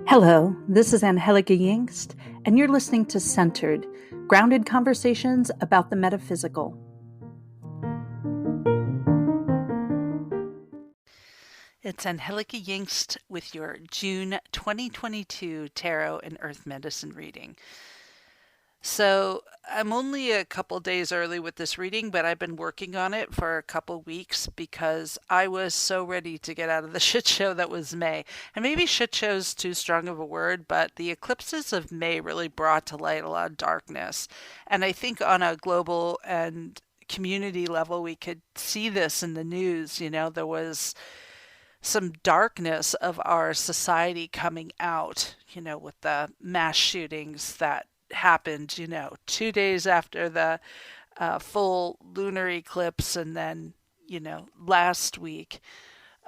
Hello, this is Angie Yingst, and you're listening to Centered, grounded conversations about the metaphysical. It's Angie Yingst with your June 2022 Tarot and Earth Medicine reading. So I'm only a couple days early with this reading, but I've been working on it for a couple weeks because I was so ready to get out of the shit show that was May. And maybe shit show's too strong of a word, but the eclipses of May really brought to light a lot of darkness. And I think on a global and community level, we could see this in the news. There was some darkness of our society coming out, with the mass shootings that happened, 2 days after the full lunar eclipse, and then, last week.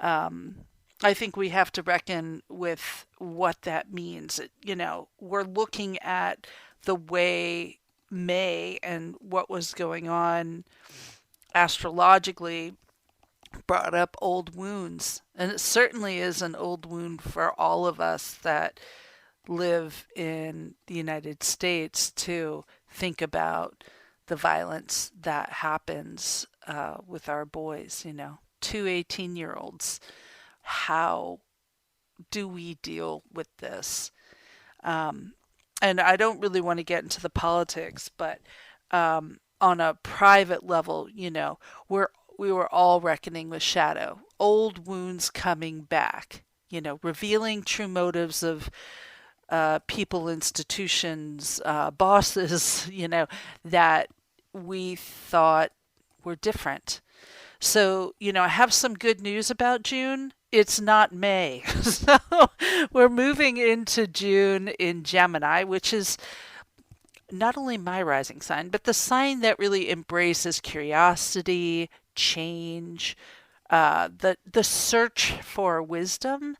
I think we have to reckon with what that means. We're looking at the way May and what was going on astrologically brought up old wounds. And it certainly is an old wound for all of us that live in the United States to think about the violence that happens with our boys, two 18-year-olds. How do we deal with this? And I don't really want to get into the politics, but on a private level, we were all reckoning with shadow, old wounds coming back, revealing true motives of people, institutions, bosses, that we thought were different. So, I have some good news about June. It's not May. So we're moving into June in Gemini, which is not only my rising sign, but the sign that really embraces curiosity, change, the search for wisdom.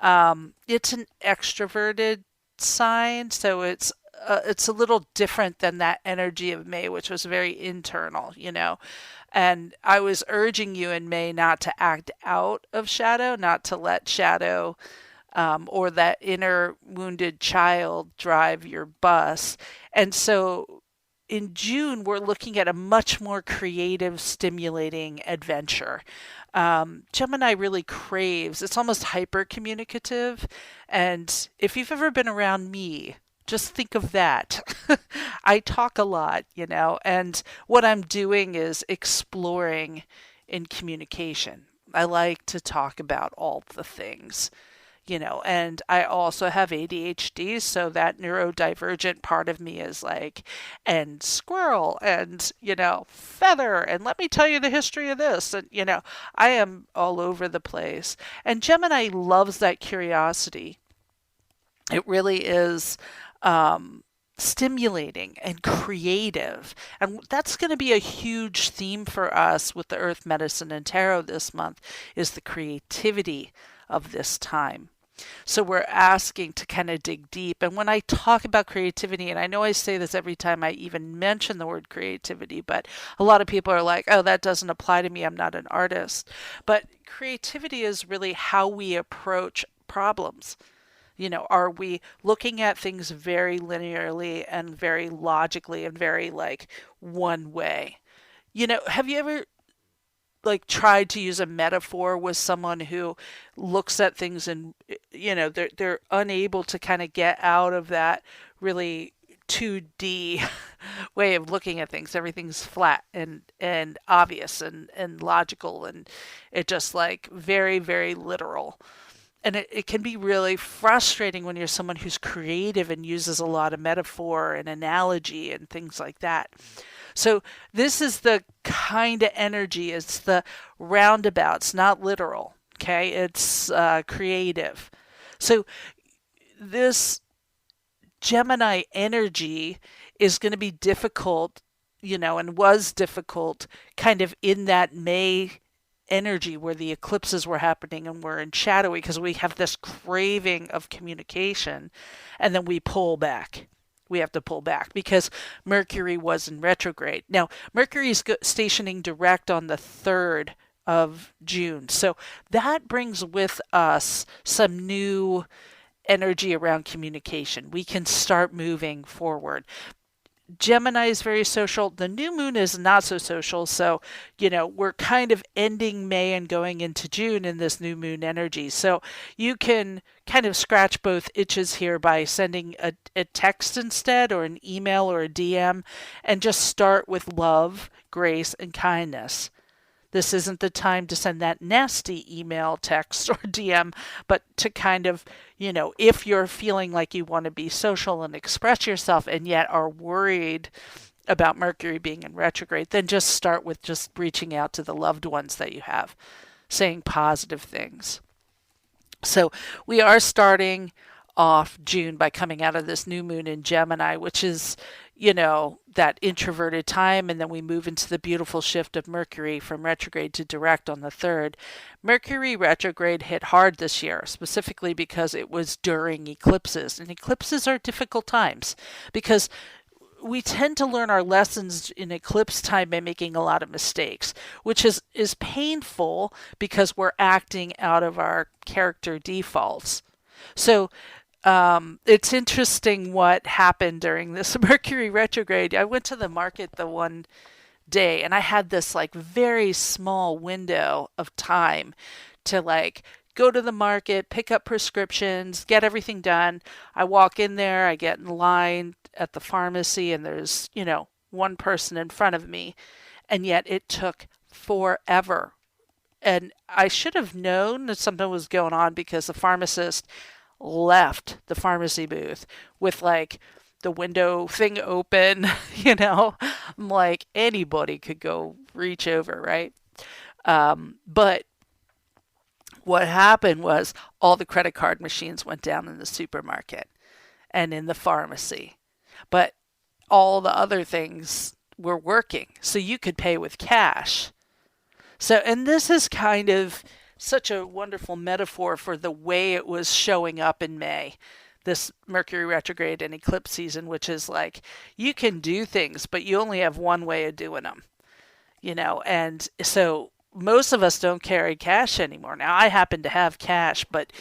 It's an extroverted sign, so it's a little different than that energy of May, which was very internal, And I was urging you in May not to act out of shadow, not to let shadow or that inner wounded child drive your bus. And so in June, we're looking at a much more creative, stimulating adventure. Gemini really craves, it's almost hyper communicative. And if you've ever been around me, just think of that. I talk a lot, and what I'm doing is exploring in communication. I like to talk about all the things. And I also have ADHD, so that neurodivergent part of me is like, and squirrel, and, feather, and let me tell you the history of this. And, I am all over the place. And Gemini loves that curiosity. It really is stimulating and creative. And that's going to be a huge theme for us with the Earth Medicine and Tarot this month, is the creativity of this time. So we're asking to kind of dig deep. And when I talk about creativity, and I know I say this every time I even mention the word creativity, but a lot of people are like, oh, that doesn't apply to me. I'm not an artist. But creativity is really how we approach problems. Are we looking at things very linearly and very logically and very like one way? Have you ever tried to use a metaphor with someone who looks at things and they're unable to kind of get out of that really 2D way of looking at things. Everything's flat and obvious and logical, and it just like very, very literal. And it can be really frustrating when you're someone who's creative and uses a lot of metaphor and analogy and things like that. So this is the kind of energy. It's the roundabouts, not literal. Okay, it's creative. So this Gemini energy is going to be difficult, and was difficult kind of in that May energy where the eclipses were happening and we're in shadowy, because we have this craving of communication, and then we pull back. We have to pull back because Mercury was in retrograde. Now, Mercury is stationing direct on the 3rd of June. So that brings with us some new energy around communication. We can start moving forward. Gemini is very social. The new moon is not so social. So, we're kind of ending May and going into June in this new moon energy. So you can kind of scratch both itches here by sending a text instead, or an email or a DM, and just start with love, grace, and kindness. This isn't the time to send that nasty email, text, or DM, but to kind of, if you're feeling like you want to be social and express yourself and yet are worried about Mercury being in retrograde, then just start with just reaching out to the loved ones that you have, saying positive things. So we are starting off June by coming out of this new moon in Gemini, which is, that introverted time. And then we move into the beautiful shift of Mercury from retrograde to direct on the 3rd. Mercury retrograde hit hard this year, specifically because it was during eclipses. And eclipses are difficult times because we tend to learn our lessons in eclipse time by making a lot of mistakes, which is painful because we're acting out of our character defaults. So it's interesting what happened during this Mercury retrograde. I went to the market the one day and I had this very small window of time to go to the market, pick up prescriptions, get everything done. I walk in there, I get in line at the pharmacy, and there's, one person in front of me. And yet it took forever. And I should have known that something was going on because the pharmacist left the pharmacy booth with the window thing open. I'm like, anybody could go reach over, right? But what happened was all the credit card machines went down in the supermarket and in the pharmacy, but all the other things were working, so you could pay with cash. So, and this is kind of such a wonderful metaphor for the way it was showing up in May, this Mercury retrograde and eclipse season, which is you can do things, but you only have one way of doing them, and so most of us don't carry cash anymore. Now, I happen to have cash, but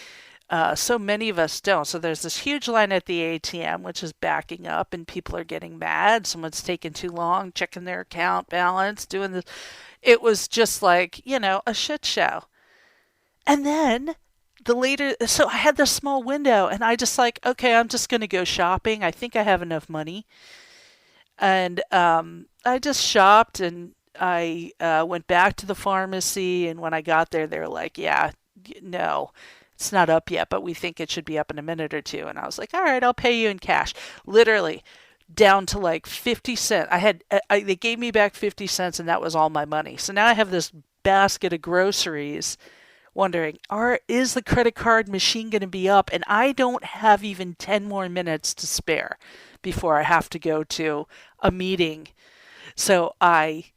so many of us don't. So there's this huge line at the ATM, which is backing up, and people are getting mad. Someone's taking too long, checking their account balance, doing this. It was just a shit show. And then so I had this small window, and I just okay, I'm just going to go shopping. I think I have enough money. And I just shopped, and I went back to the pharmacy, and when I got there, they were like, yeah, no, it's not up yet, but we think it should be up in a minute or two. And I was like, all right, I'll pay you in cash. Literally down to 50 cents. They gave me back 50 cents, and that was all my money. So now I have this basket of groceries wondering, is the credit card machine going to be up? And I don't have even 10 more minutes to spare before I have to go to a meeting. So I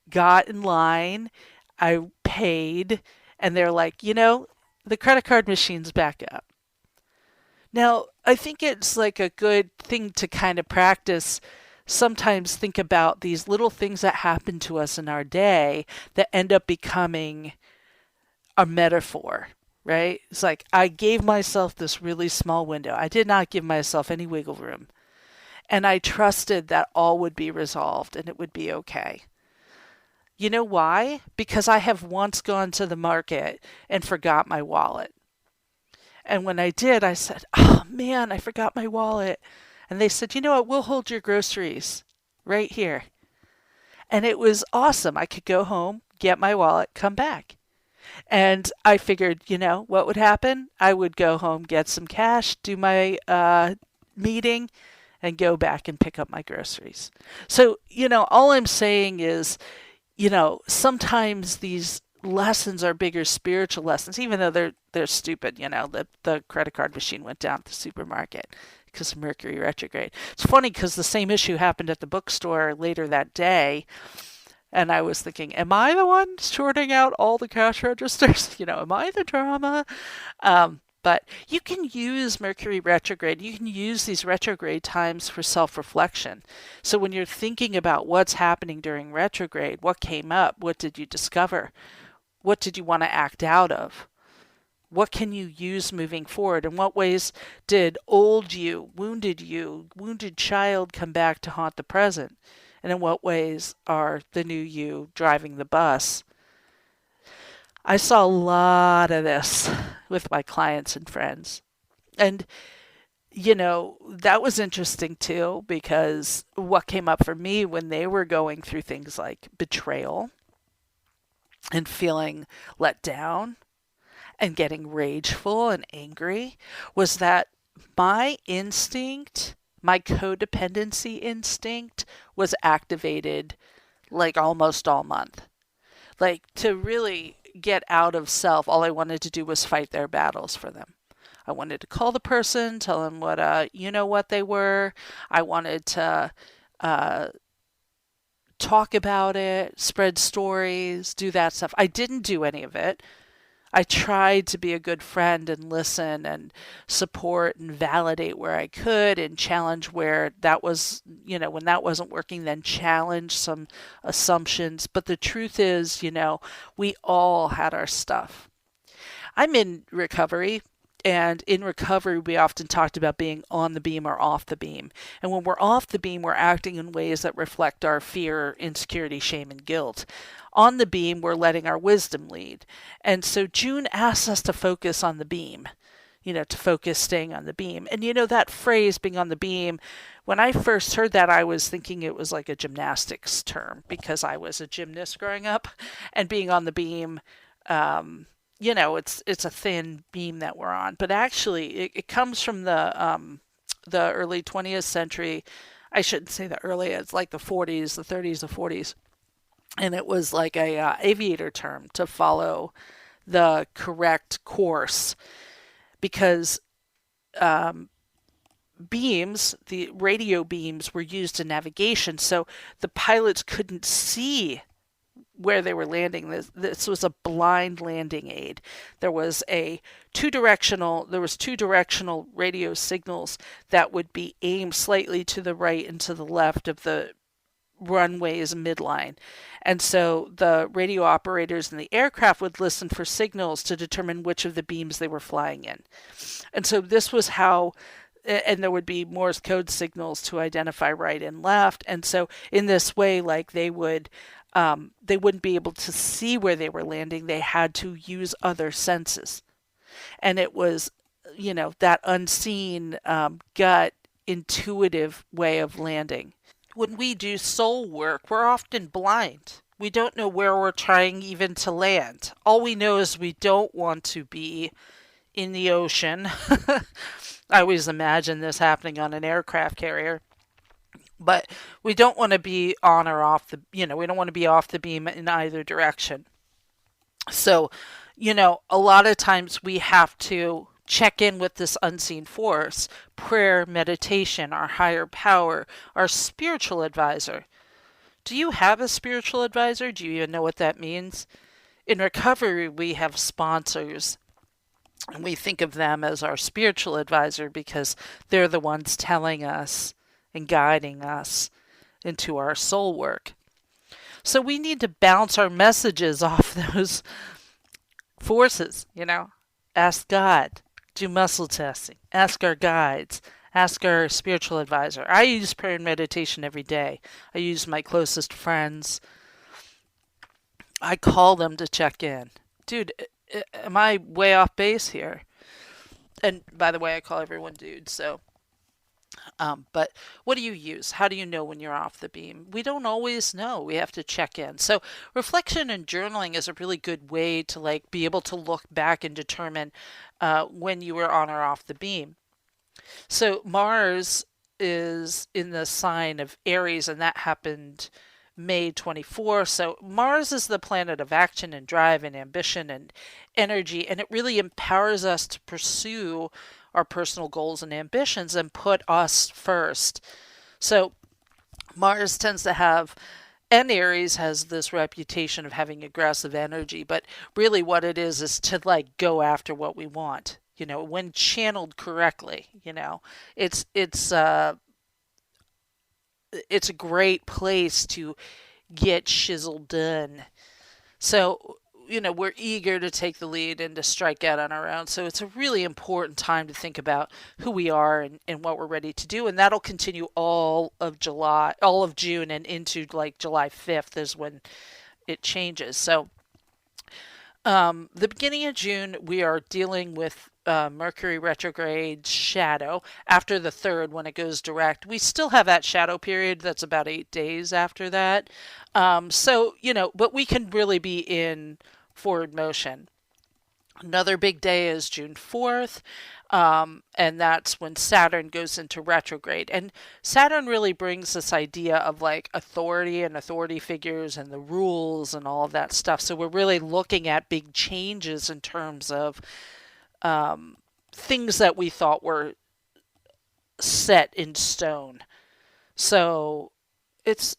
got in line, I paid, and they're like, the credit card machine's back up. Now, I think it's a good thing to kind of practice. Sometimes think about these little things that happen to us in our day that end up becoming a metaphor, right? It's I gave myself this really small window. I did not give myself any wiggle room. And I trusted that all would be resolved and it would be okay. You know why? Because I have once gone to the market and forgot my wallet. And when I did, I said, oh man, I forgot my wallet. And they said, you know what? We'll hold your groceries right here. And it was awesome. I could go home, get my wallet, come back. And I figured, what would happen? I would go home, get some cash, do my meeting, and go back and pick up my groceries. So, all I'm saying is, sometimes these lessons are bigger spiritual lessons, even though they're stupid. The credit card machine went down at the supermarket because of Mercury retrograde. It's funny because the same issue happened at the bookstore later that day. And I was thinking, am I the one sorting out all the cash registers? Am I the drama? But you can use Mercury retrograde. You can use these retrograde times for self-reflection. So when you're thinking about what's happening during retrograde, what came up? What did you discover? What did you want to act out of? What can you use moving forward? In what ways did you, wounded child come back to haunt the present? And in what ways are the new you driving the bus? I saw a lot of this with my clients and friends. And, that was interesting too, because what came up for me when they were going through things like betrayal and feeling let down and getting rageful and angry was that my instinct, my codependency instinct, was activated like almost all month. Like to really get out of self, all I wanted to do was fight their battles for them. I wanted to call the person, tell them what what they were. I wanted to uh, talk about it, spread stories, do that stuff. I didn't do any of it. I tried to be a good friend and listen and support and validate where I could and challenge where that was, when that wasn't working, then challenge some assumptions. But the truth is, we all had our stuff. I'm in recovery. And in recovery, we often talked about being on the beam or off the beam. And when we're off the beam, we're acting in ways that reflect our fear, insecurity, shame, and guilt. On the beam, we're letting our wisdom lead. And so June asks us to focus on the beam, to focus staying on the beam. And that phrase, being on the beam, when I first heard that, I was thinking it was like a gymnastics term because I was a gymnast growing up. And being on the beam, it's a thin beam that we're on, but actually it comes from the early 20th century. I shouldn't say the early; it's like the 40s, the 30s, the 40s, and it was like a aviator term to follow the correct course because beams, the radio beams, were used in navigation, so the pilots couldn't see where they were landing. This was a blind landing aid. There was two directional radio signals that would be aimed slightly to the right and to the left of the runway's midline. And so the radio operators in the aircraft would listen for signals to determine which of the beams they were flying in. And so this was how, and there would be Morse code signals to identify right and left. And so in this way, like they wouldn't be able to see where they were landing. They had to use other senses. And it was, that unseen, gut, intuitive way of landing. When we do soul work, we're often blind. We don't know where we're trying even to land. All we know is we don't want to be in the ocean. I always imagine this happening on an aircraft carrier. But we don't want to be on or off we don't want to be off the beam in either direction. So, a lot of times we have to check in with this unseen force, prayer, meditation, our higher power, our spiritual advisor. Do you have a spiritual advisor? Do you even know what that means? In recovery, we have sponsors. And we think of them as our spiritual advisor because they're the ones telling us and guiding us into our soul work. So we need to bounce our messages off those forces, Ask God, do muscle testing, ask our guides, ask our spiritual advisor. I use prayer and meditation every day. I use my closest friends. I call them to check in. Dude, am I way off base here? And by the way, I call everyone dude, so but what do you use? How do you know when you're off the beam? We don't always know. We have to check in. So reflection and journaling is a really good way to be able to look back and determine when you were on or off the beam. So Mars is in the sign of Aries, and that happened May 24. So Mars is the planet of action and drive and ambition and energy, and it really empowers us to pursue our personal goals and ambitions and put us first. So Mars tends to have, and Aries has this reputation of having aggressive energy, but really what it is to go after what we want. When channeled correctly, it's a great place to get shizzle done. So we're eager to take the lead and to strike out on our own. So it's a really important time to think about who we are and what we're ready to do. And that'll continue all of July, all of June, and into like July 5th is when it changes. So the beginning of June, we are dealing with Mercury retrograde shadow. After the 3rd, when it goes direct, we still have that shadow period that's about 8 days after that. But we can really be in forward motion. Another big day is June 4th, and that's when Saturn goes into retrograde. And Saturn really brings this idea of like authority and authority figures and the rules and all of that stuff. So we're really looking at big changes in terms of things that we thought were set in stone. So it's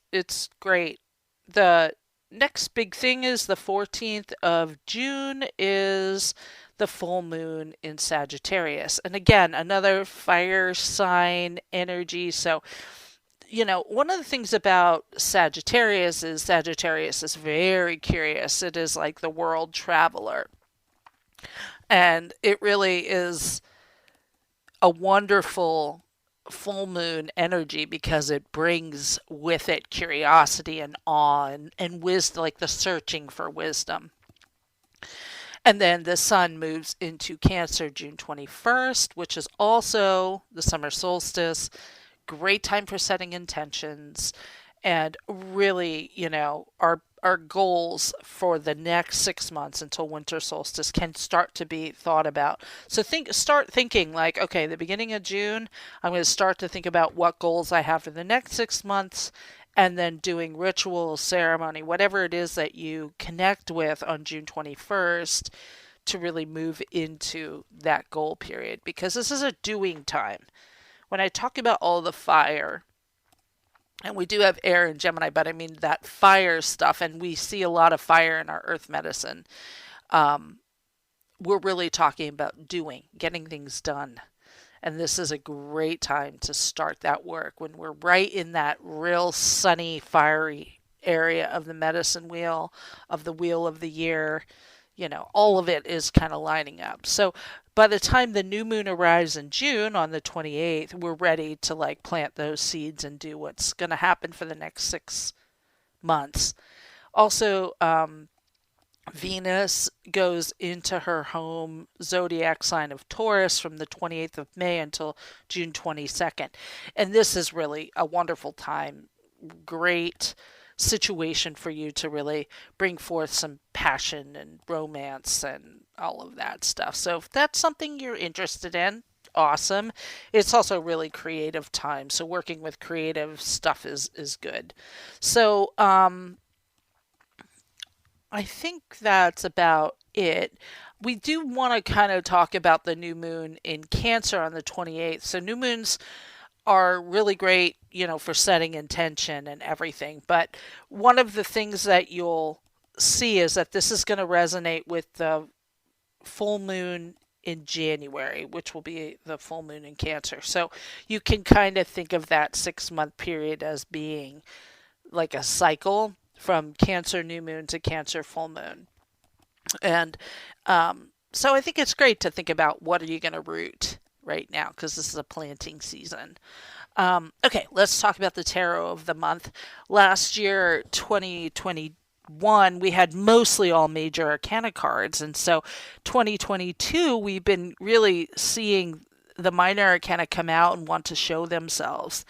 great. The next big thing is the 14th of June is the full moon in Sagittarius. And again, another fire sign energy. So, one of the things about Sagittarius is very curious. It is like the world traveler. And it really is a wonderful full moon energy because it brings with it curiosity and awe and wisdom, like the searching for wisdom. And then the sun moves into Cancer June 21st, which is also the summer solstice. Great time for setting intentions and really, our goals for the next 6 months until winter solstice can start to be thought about. So start thinking like, okay, the beginning of June, I'm going to start to think about what goals I have for the next 6 months, and then doing ritual, ceremony, whatever it is that you connect with on June 21st to really move into that goal period, because this is a doing time. When I talk about all the fire, and we do have air in Gemini, but I mean that fire stuff, and we see a lot of fire in our earth medicine. We're really talking about getting things done. And this is a great time to start that work when we're right in that real sunny, fiery area of the medicine wheel, of the wheel of the year. All of it is kind of lining up. So by the time the new moon arrives in June on the 28th, we're ready to like plant those seeds and do what's going to happen for the next 6 months. Also, Venus goes into her home zodiac sign of Taurus from the 28th of May until June 22nd. And this is really a wonderful time. Great situation for you to really bring forth some passion and romance and all of that stuff. So if that's something you're interested in, awesome. It's also really creative time. So working with creative stuff is good. So, I think that's about it. We do want to kind of talk about the new moon in Cancer on the 28th. So new moons are really great, for setting intention and everything. But one of the things that you'll see is that this is going to resonate with the full moon in January, which will be the full moon in Cancer. So you can kind of think of that 6-month period as being like a cycle from Cancer new moon to Cancer full moon. And so I think it's great to think about what are you going to root right now, because this is a planting season. Okay, let's talk about the tarot of the month. Last year, 2021, we had mostly all major arcana cards. And so 2022, we've been really seeing the minor arcana come out and want to show themselves.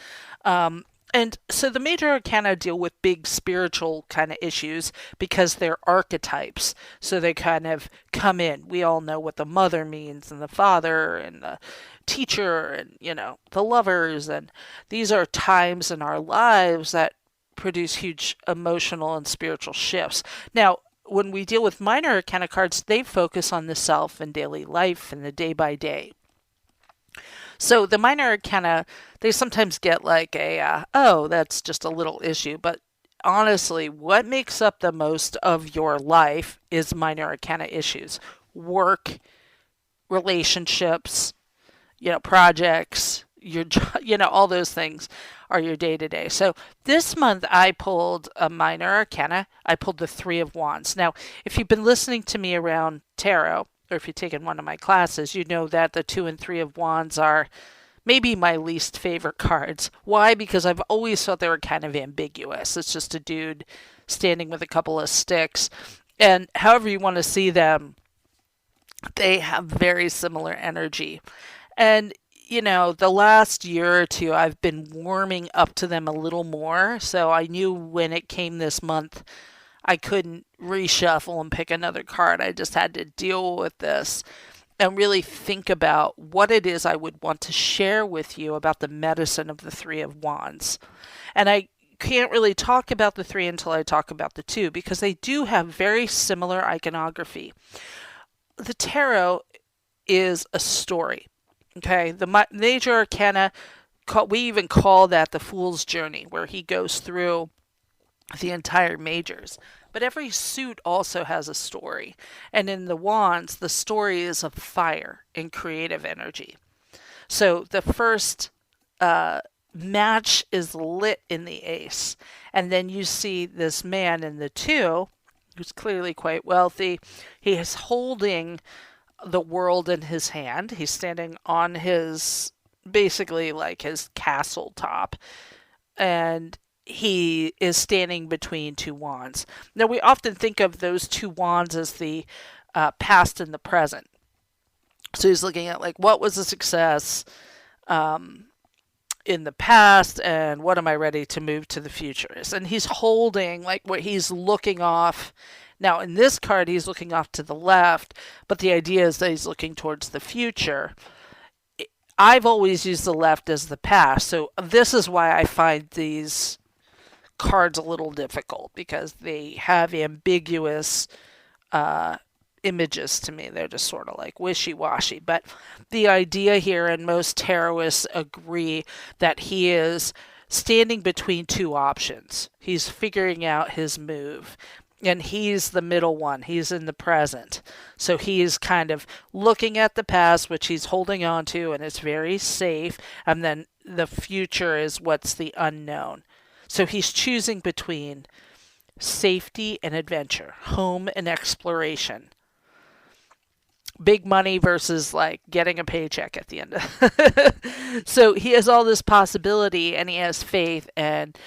And so the major arcana deal with big spiritual kind of issues because they're archetypes. So they kind of come in. We all know what the mother means and the father and the teacher and, the lovers. And these are times in our lives that produce huge emotional and spiritual shifts. Now, when we deal with minor arcana cards, they focus on the self and daily life and the day by day. So the minor arcana, they sometimes get like that's just a little issue. But honestly, what makes up the most of your life is minor arcana issues. Work, relationships, projects, your all those things are your day to day. So this month I pulled a minor arcana. I pulled the Three of Wands. Now, if you've been listening to me around tarot, or if you've taken one of my classes, you know that the Two and Three of Wands are maybe my least favorite cards. Why? Because I've always thought they were kind of ambiguous. It's just a dude standing with a couple of sticks. And however you want to see them, they have very similar energy. And, the last year or two, I've been warming up to them a little more. So I knew when it came this month, I couldn't reshuffle and pick another card. I just had to deal with this and really think about what it is I would want to share with you about the medicine of the Three of Wands. And I can't really talk about the three until I talk about the two, because they do have very similar iconography. The tarot is a story. Okay, the major arcana, we even call that the Fool's Journey, where he goes through the entire majors. But every suit also has a story. And in the wands, the story is of fire and creative energy. So the first match is lit in the ace. And then you see this man in the two, who's clearly quite wealthy. He is holding the world in his hand. He's standing on his, basically like his castle top. And he is standing between two wands. Now, we often think of those two wands as the past and the present. So he's looking at like, what was a success in the past, and what am I ready to move to the future? And he's holding like what he's looking off. Now, in this card, he's looking off to the left, but the idea is that he's looking towards the future. I've always used the left as the past, so this is why I find these cards a little difficult, because they have ambiguous images to me. They're just sort of like wishy-washy. But the idea here, and most tarotists agree, that he is standing between two options. He's figuring out his move. And he's the middle one. He's in the present. So he's kind of looking at the past, which he's holding on to, and it's very safe. And then the future is what's the unknown. So he's choosing between safety and adventure, home and exploration. Big money versus like getting a paycheck at the end. So he has all this possibility, and he has faith, and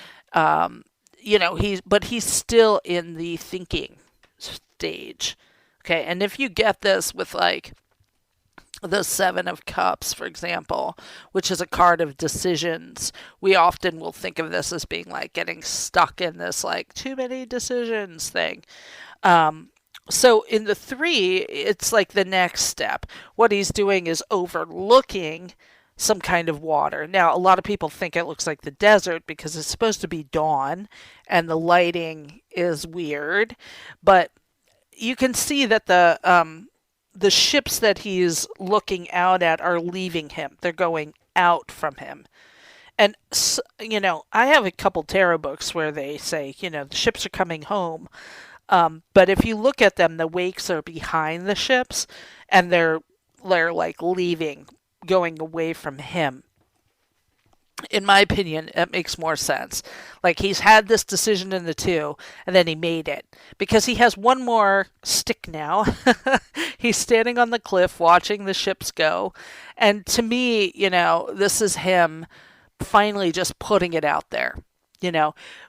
he's still in the thinking stage. Okay, and if you get this with like the Seven of Cups, for example, which is a card of decisions, we often will think of this as being like getting stuck in this like too many decisions thing. So in the three, it's like the next step. What he's doing is overlooking some kind of water. Now, a lot of people think it looks like the desert because it's supposed to be dawn and the lighting is weird, but you can see that the ships that he's looking out at are leaving him. They're going out from him. And, I have a couple tarot books where they say, the ships are coming home. But if you look at them, the wakes are behind the ships, and they're like leaving, going away from him. In my opinion, it makes more sense. Like, he's had this decision in the two, and then he made it. Because he has one more stick now. He's standing on the cliff watching the ships go. And to me, this is him finally just putting it out there.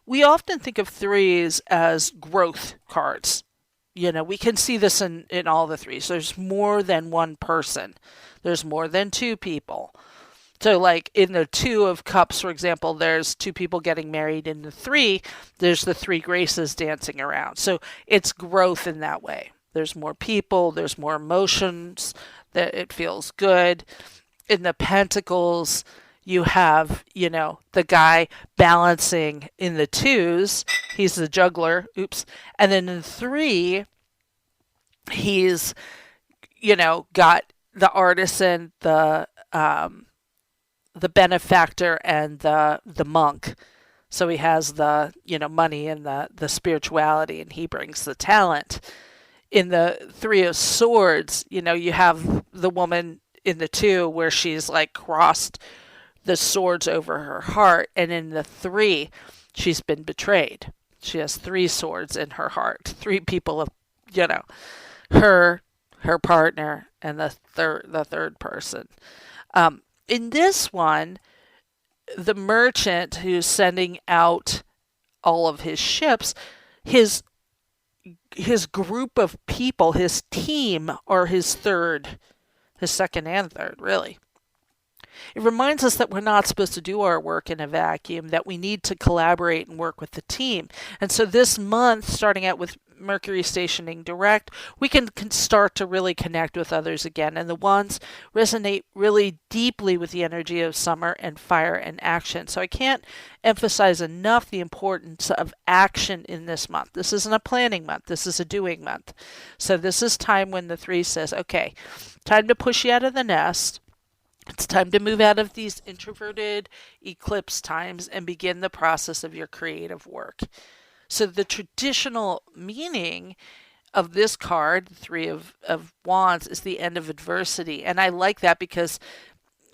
We often think of threes as growth cards. We can see this in all the threes. There's more than one person. There's more than two people. So like in the Two of Cups, for example, there's two people getting married. In the three, there's the three graces dancing around. So it's growth in that way. There's more people, there's more emotions, that it feels good. In the Pentacles, you have, the guy balancing in the twos. He's the juggler. Oops. And then in three, he's, got the artisan, the benefactor, and the monk. So he has the, money and the spirituality, and he brings the talent. In the Three of Swords, you have the woman in the two where she's like crossed the swords over her heart. And in the 3, she's been betrayed. She has 3 swords in her heart. 3 people of, you know, her, her partner, and the third person. In this one, the merchant who's sending out all of his ships, his his group of people, his team, or his second and third, really. It reminds us that we're not supposed to do our work in a vacuum, that we need to collaborate and work with the team. And so this month, starting out with Mercury stationing direct, we can start to really connect with others again. And the wands resonate really deeply with the energy of summer and fire and action. So I can't emphasize enough the importance of action in this month. This isn't a planning month. This is a doing month. So this is time when the 3 says, okay, time to push you out of the nest. It's time to move out of these introverted eclipse times and begin the process of your creative work. So the traditional meaning of this card, the 3 of Wands, is the end of adversity. And I like that because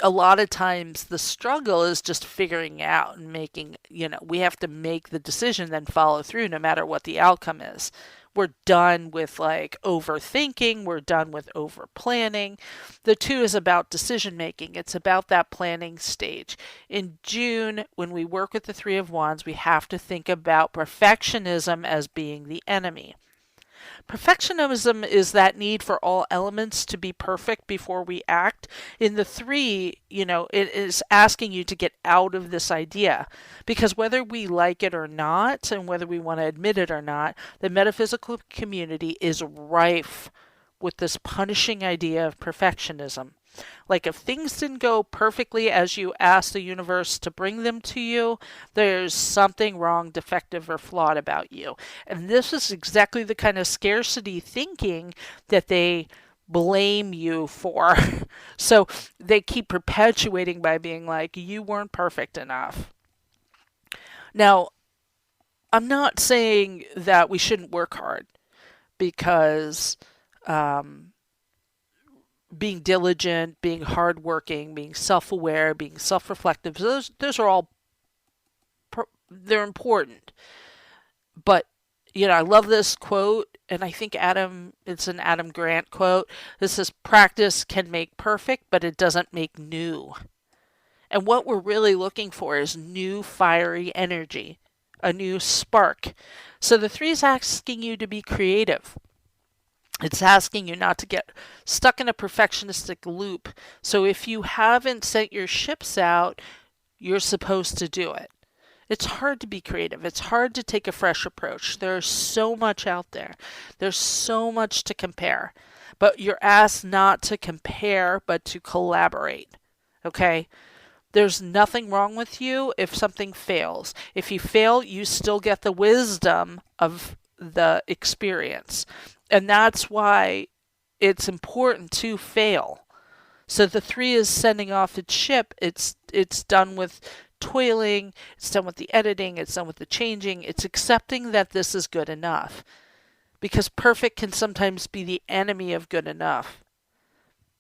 a lot of times the struggle is just figuring out and making, we have to make the decision, then follow through no matter what the outcome is. We're done with overthinking. We're done with over planning. The 2 is about decision making. It's about that planning stage. In June, when we work with the 3 of Wands, we have to think about perfectionism as being the enemy. Perfectionism is that need for all elements to be perfect before we act. In the 3, it is asking you to get out of this idea, because whether we like it or not, and whether we want to admit it or not, the metaphysical community is rife with this punishing idea of perfectionism. Like, if things didn't go perfectly as you asked the universe to bring them to you, there's something wrong, defective, or flawed about you. And this is exactly the kind of scarcity thinking that they blame you for. So they keep perpetuating by being like, you weren't perfect enough. Now, I'm not saying that we shouldn't work hard, because being diligent, being hardworking, being self-aware, being self-reflective, those are all, they're important. But, I love this quote, and I think it's an Adam Grant quote. This says, practice can make perfect, but it doesn't make new. And what we're really looking for is new fiery energy, a new spark. So the 3 is asking you to be creative. It's asking you not to get stuck in a perfectionistic loop. So if you haven't sent your ships out, you're supposed to do it. It's hard to be creative. It's hard to take a fresh approach. There's so much out there. There's so much to compare. But you're asked not to compare, but to collaborate. Okay? There's nothing wrong with you if something fails. If you fail, you still get the wisdom of the experience. And that's why it's important to fail. So the 3 is sending off its ship. It's done with toiling. It's done with the editing. It's done with the changing. It's accepting that this is good enough. Because perfect can sometimes be the enemy of good enough.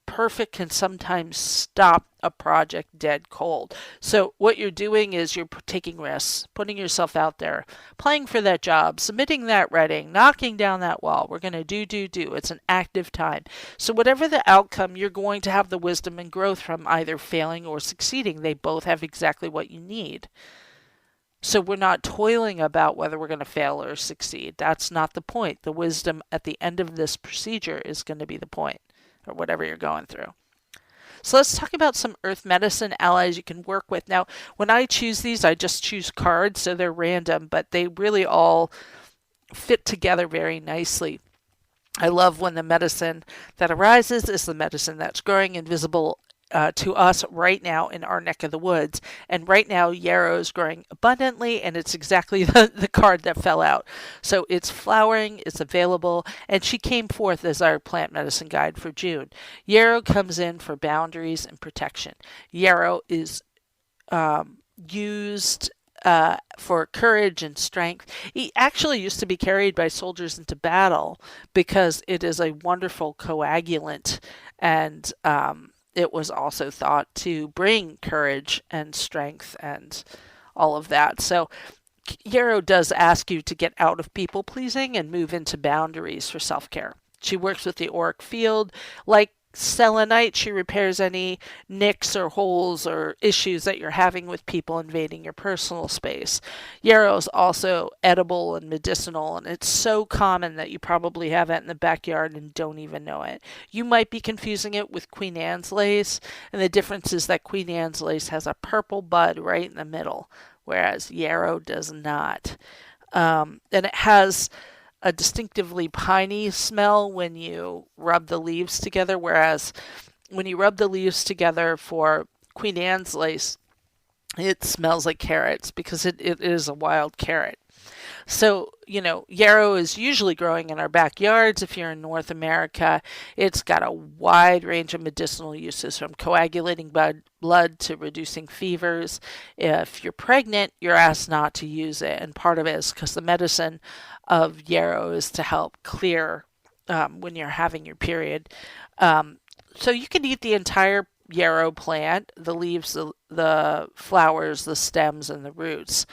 Perfect can sometimes stop a project dead cold. So what you're doing is you're taking risks, putting yourself out there, applying for that job, submitting that writing, knocking down that wall. We're going to do. It's an active time. So whatever the outcome, you're going to have the wisdom and growth from either failing or succeeding. They both have exactly what you need. So we're not toiling about whether we're going to fail or succeed. That's not the point. The wisdom at the end of this procedure is going to be the point, or whatever you're going through. So let's talk about some earth medicine allies you can work with. Now, when I choose these, I just choose cards, so they're random, but they really all fit together very nicely. I love when the medicine that arises is the medicine that's growing invisible to us right now in our neck of the woods. And right now, yarrow is growing abundantly, and it's exactly the card that fell out. So it's flowering, it's available, and she came forth as our plant medicine guide for June. Yarrow comes in for boundaries and protection. Yarrow is used for courage and strength. He actually used to be carried by soldiers into battle because it is a wonderful coagulant, and it was also thought to bring courage and strength and all of that. So yarrow does ask you to get out of people pleasing and move into boundaries for self care. She works with the auric field. Like selenite, she repairs any nicks or holes or issues that you're having with people invading your personal space. Yarrow is also edible and medicinal, and it's so common that you probably have it in the backyard and don't even know it. You might be confusing it with Queen Anne's lace, and the difference is that Queen Anne's lace has a purple bud right in the middle, whereas yarrow does not. And it has a distinctively piney smell when you rub the leaves together, whereas when you rub the leaves together for Queen Anne's lace, it smells like carrots because it is a wild carrot. So, yarrow is usually growing in our backyards. If you're in North America, it's got a wide range of medicinal uses from coagulating blood to reducing fevers. If you're pregnant, you're asked not to use it. And part of it is because the medicine of yarrow is to help clear when you're having your period. So you can eat the entire yarrow plant, the leaves, the flowers, the stems, and the roots.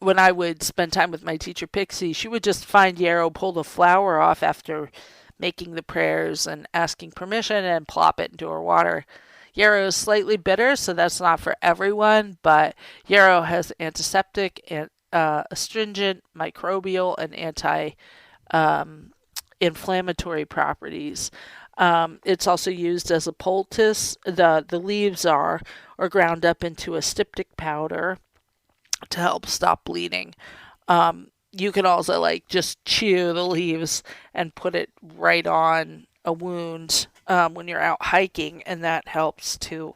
When I would spend time with my teacher Pixie, she would just find yarrow, pull the flower off after making the prayers and asking permission, and plop it into her water. Yarrow is slightly bitter, so that's not for everyone, but yarrow has antiseptic and astringent, microbial, and anti-inflammatory properties. It's also used as a poultice. The leaves are ground up into a styptic powder to help stop bleeding. You can also just chew the leaves and put it right on a wound when you're out hiking, and that helps to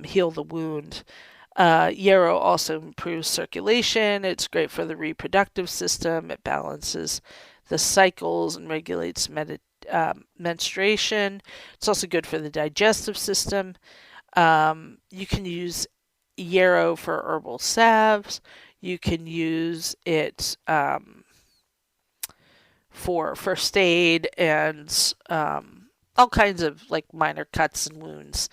heal the wound. Yarrow also improves circulation. It's great for the reproductive system. It balances the cycles and regulates menstruation. It's also good for the digestive system. You can use yarrow for herbal salves. You can use it for first aid and all kinds of minor cuts and wounds.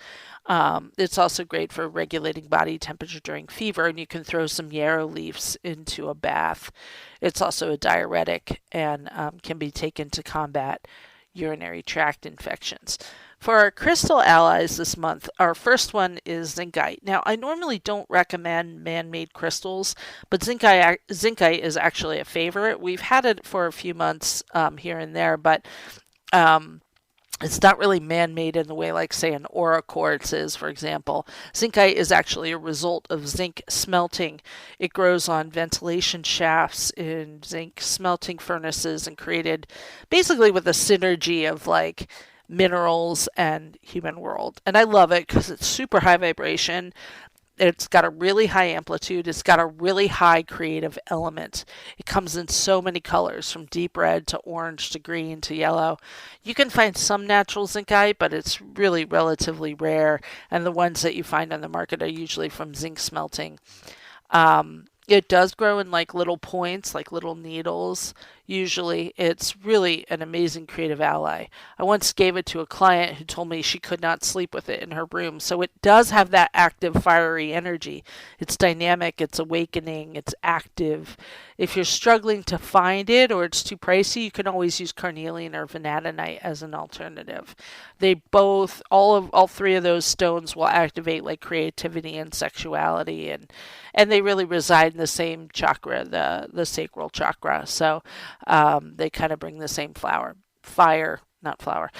It's also great for regulating body temperature during fever, and you can throw some yarrow leaves into a bath. It's also a diuretic and can be taken to combat urinary tract infections. For our crystal allies this month, our first one is zincite. Now, I normally don't recommend man-made crystals, but zincite is actually a favorite. We've had it for a few months here and there, but it's not really man-made in the way say an aura quartz is, for example. Zincite is actually a result of zinc smelting. It grows on ventilation shafts in zinc smelting furnaces and created basically with a synergy of minerals and human world. And I love it because it's super high vibration. It's got a really high amplitude. It's got a really high creative element. It comes in so many colors, from deep red to orange to green to yellow. You can find some natural zincite, but it's really relatively rare. And the ones that you find on the market are usually from zinc smelting. It does grow in little points, little needles. Usually it's really an amazing creative ally. I once gave it to a client who told me she could not sleep with it in her room. So it does have that active, fiery energy. It's dynamic, it's awakening, it's active. If you're struggling to find it or it's too pricey, you can always use carnelian or vanadinite as an alternative. They both, all three of those stones will activate creativity and sexuality, and they really reside in the same chakra, the sacral chakra. So they kind of bring the same not flower.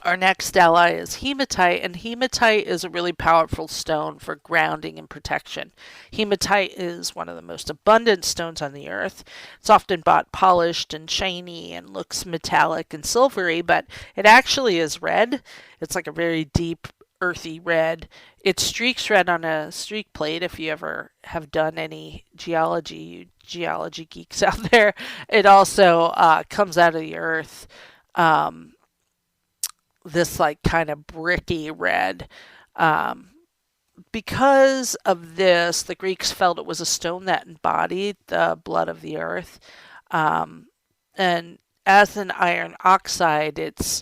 Our next ally is hematite, and hematite is a really powerful stone for grounding and protection. Hematite is one of the most abundant stones on the earth. It's often bought polished and shiny and looks metallic and silvery, but it actually is red. It's a very deep, earthy red. It streaks red on a streak plate if you ever have done any geology, you geology geeks out there. It also comes out of the earth. This kind of bricky red. Because of this, the Greeks felt it was a stone that embodied the blood of the earth. And as an iron oxide, it's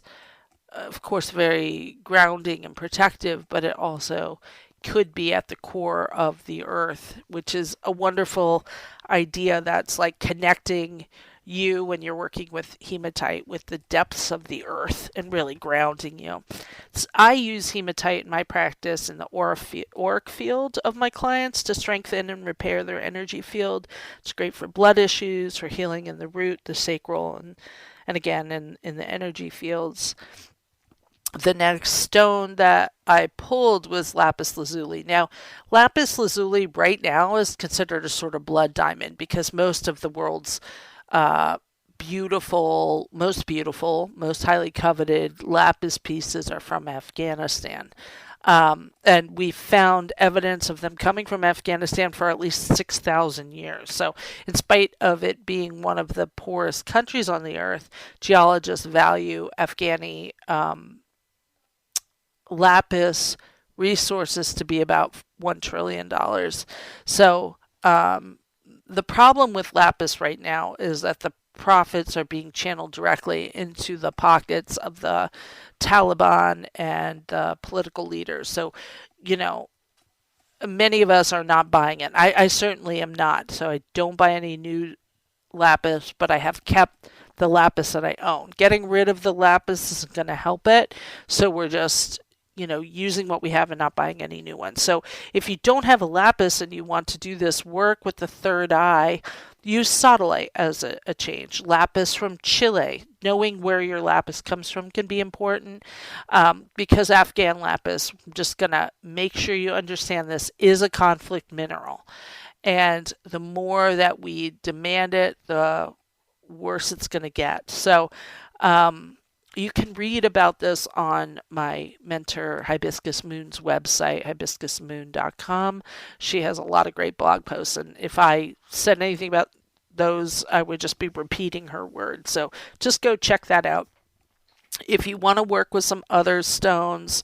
of course, very grounding and protective, but it also could be at the core of the earth, which is a wonderful idea that's like connecting you when you're working with hematite with the depths of the earth and really grounding you. So I use hematite in my practice in the auric field of my clients to strengthen and repair their energy field. It's great for blood issues, for healing in the root, the sacral, and again in the energy fields. The next stone that I pulled was lapis lazuli. Now, lapis lazuli right now is considered a sort of blood diamond because most of the world's uh, beautiful, most highly coveted lapis pieces are from Afghanistan. And we found evidence of them coming from Afghanistan for at least 6,000 years. So, in spite of it being one of the poorest countries on the earth, geologists value Afghani lapis resources to be about $1 trillion. So the problem with lapis right now is that the profits are being channeled directly into the pockets of the Taliban and political leaders. So, you know, many of us are not buying it. I certainly am not. So I don't buy any new lapis, but I have kept the lapis that I own. Getting rid of the lapis isn't going to help it. So we're just, using what we have and not buying any new ones. So if you don't have a lapis and you want to do this work with the third eye, use sodalite as a change. Lapis from Chile. Knowing where your lapis comes from can be important because Afghan lapis, I'm just going to make sure you understand this, is a conflict mineral. And the more that we demand it, the worse it's going to get. So you can read about this on my mentor Hibiscus Moon's website, hibiscusmoon.com. She has a lot of great blog posts, and if I said anything about those, I would just be repeating her words. So just go check that out. If you want to work with some other stones,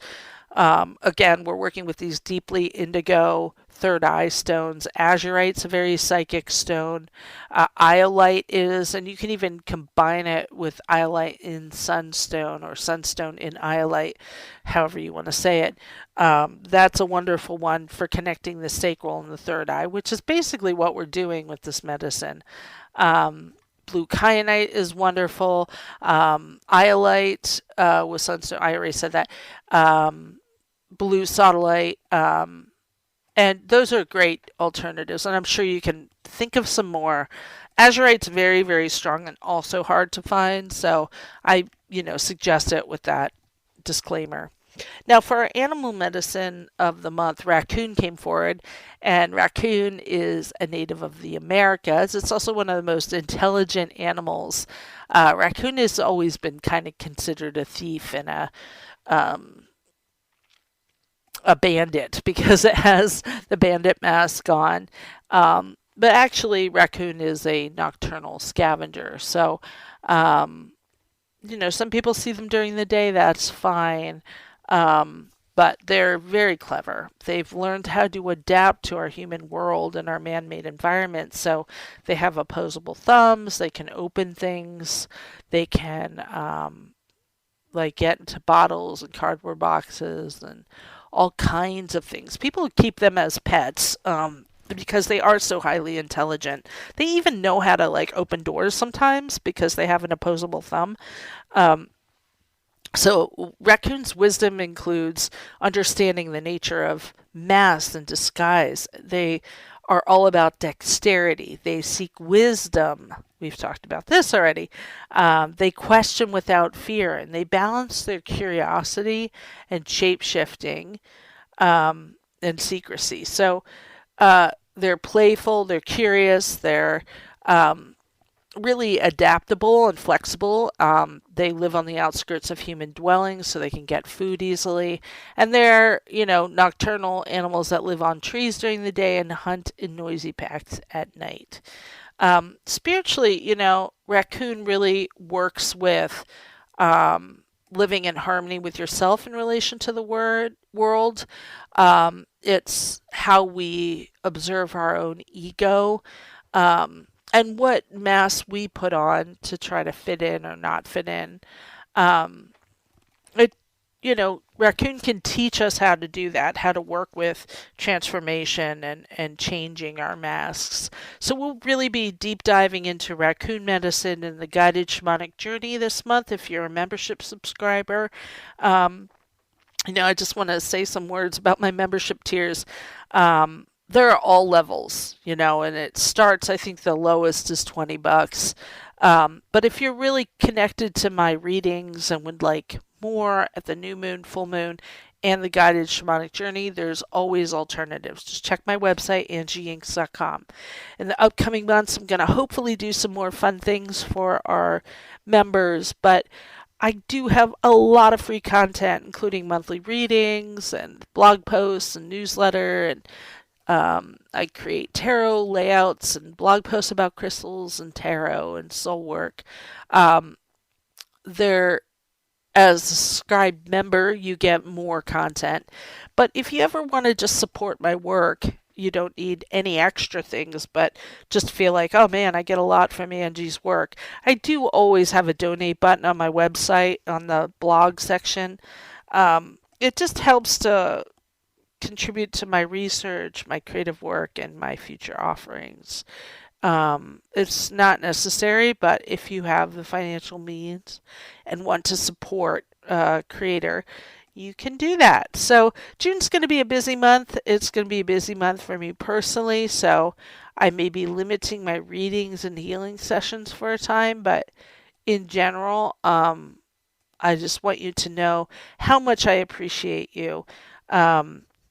again, we're working with these deeply indigo third eye stones. Azurite's a very psychic stone. Iolite is, and you can even combine it with iolite in sunstone or sunstone in iolite, however you want to say it. That's a wonderful one for connecting the sacral and the third eye, which is basically what we're doing with this medicine. Blue kyanite is wonderful. Iolite with sunstone, I already said that. Blue sodalite, and those are great alternatives, and I'm sure you can think of some more. Azurite's very, very strong and also hard to find, so I, suggest it with that disclaimer. Now, for our animal medicine of the month, raccoon came forward, and raccoon is a native of the Americas. It's also one of the most intelligent animals. Raccoon has always been kind of considered a thief and a bandit because it has the bandit mask on. But actually, raccoon is a nocturnal scavenger. So, some people see them during the day, that's fine. But they're very clever. They've learned how to adapt to our human world and our man-made environment. So they have opposable thumbs, they can open things, they can get into bottles and cardboard boxes and all kinds of things. People keep them as pets because they are so highly intelligent. They even know how to open doors sometimes because they have an opposable thumb. So raccoon's wisdom includes understanding the nature of mask and disguise. They are all about dexterity. They seek wisdom. We've talked about this already. They question without fear, and they balance their curiosity and shape-shifting and secrecy. So they're playful, they're curious, they're really adaptable and flexible. They live on the outskirts of human dwellings so they can get food easily. And they're, nocturnal animals that live on trees during the day and hunt in noisy packs at night. Spiritually, raccoon really works with living in harmony with yourself in relation to the world. It's how we observe our own ego. And what masks we put on to try to fit in or not fit in. Raccoon can teach us how to do that, how to work with transformation and changing our masks. So we'll really be deep diving into raccoon medicine and the guided shamanic journey this month if you're a membership subscriber. Um, I just want to say some words about my membership tiers. There are all levels, and it starts, I think the lowest is $20. But if you're really connected to my readings and would like more at the new moon, full moon, and the guided shamanic journey, there's always alternatives. Just check my website, angieyingst.com. In the upcoming months, I'm going to hopefully do some more fun things for our members, but I do have a lot of free content, including monthly readings and blog posts and newsletter, and I create tarot layouts and blog posts about crystals and tarot and soul work. There, as a subscribed member, you get more content. But if you ever want to just support my work, you don't need any extra things, but just feel like, oh man, I get a lot from Angie's work. I do always have a donate button on my website on the blog section. It just helps to contribute to my research, my creative work, and my future offerings. It's not necessary, but if you have the financial means and want to support a creator, you can do that. So June's going to be a busy month. It's going to be a busy month for me personally, so I may be limiting my readings and healing sessions for a time, but in general, I just want you to know how much I appreciate you.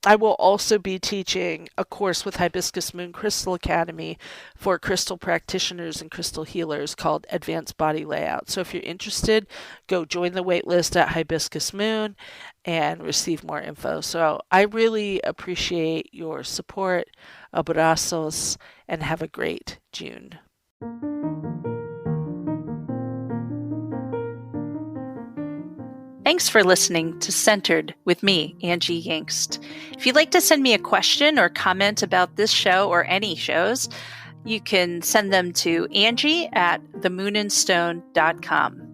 I will also be teaching a course with Hibiscus Moon Crystal Academy for crystal practitioners and crystal healers called Advanced Body Layout. So if you're interested, go join the waitlist at Hibiscus Moon and receive more info. So I really appreciate your support. Abrazos, and have a great June. Thanks for listening to Centered with me, Angie Yingst. If you'd like to send me a question or comment about this show or any shows, you can send them to Angie@themoonandstone.com.